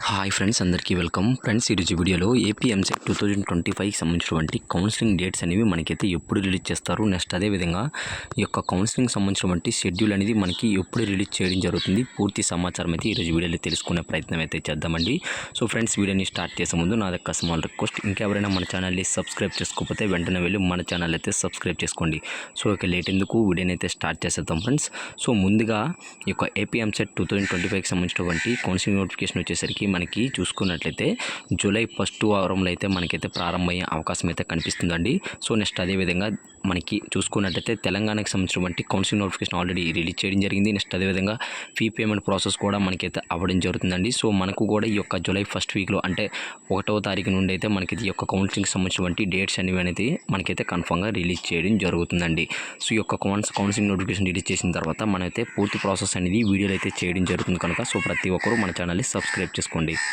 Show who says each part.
Speaker 1: Hi friends, అందరికీ welcome. Friends, ఈరోజు వీడియోలో ఏపీ ఎంసెట్ 2025కి సంబంధించినటువంటి కౌన్సిలింగ్ డేట్స్ అనేవి మనకైతే ఎప్పుడు రిలీజ్ చేస్తారు, నెక్స్ట్ అదేవిధంగా ఈ యొక్క కౌన్సిలింగ్ సంబంధించినటువంటి షెడ్యూల్ అనేది మనకి ఎప్పుడు రిలీజ్ చేయడం జరుగుతుంది, పూర్తి సమాచారం అయితే ఈరోజు వీడియోలో తెలుసుకునే ప్రయత్నం అయితే చేద్దామండి. సో ఫ్రెండ్స్, వీడియోని స్టార్ట్ చేసే ముందు నా యొక్క స్మాల్ రిక్వెస్ట్, ఇంకెవరైనా మన ఛానల్ని సబ్స్క్రైబ్ చేసుకోకపోతే వెంటనే వెళ్ళి మన ఛానల్ అయితే సబ్స్క్రైబ్ చేసుకోండి. సో ఇక లేట్ ఎందుకు వీడియోని అయితే స్టార్ట్ చేసేద్దాం ఫ్రెండ్స్. సో ముందుగా ఈ యొక్క ఏపీ ఎంసెట్ 2025కి సంబంధించినటువంటి కౌన్సిలింగ్ నోటిఫికేషన్ వచ్చేసరికి మనకి చూసుకున్నట్లయితే జూలై ఫస్ట్ వారంలో అయితే మనకైతే ప్రారంభమయ్యే అవకాశం అయితే కనిపిస్తుందండి. సో నెక్స్ట్ అదేవిధంగా మనకి చూసుకున్నట్లయితే తెలంగాణకి సంబంధించినటువంటి కౌన్సిలింగ్ నోటిఫికేషన్ ఆల్రెడీ రిలీజ్ చేయడం జరిగింది. నెక్స్ట్ అదేవిధంగా ఫీ పేమెంట్ ప్రాసెస్ కూడా మనకైతే అవ్వడం జరుగుతుందండి. సో మనకు కూడా ఈ యొక్క జూలై ఫస్ట్ వీక్లో అంటే 1వ తారీఖు నుండి అయితే మనకి ఈ యొక్క కౌన్సిలింగ్ సంబంధించినటువంటి డేట్స్ అనేవి అనేది మనకైతే కన్ఫర్మ్గా రిలీజ్ చేయడం జరుగుతుందండి. సో ఈ యొక్క కౌన్సిలింగ్ నోటిఫికేషన్ రిలీజ్ చేసిన తర్వాత మనమైతే పూర్తి ప్రాసెస్ అనేది వీడియోలో అయితే చేయడం జరుగుతుంది కనుక సో ప్రతి ఒక్కరూ మన ఛానల్ని సబ్స్క్రైబ్ చేసుకోండి.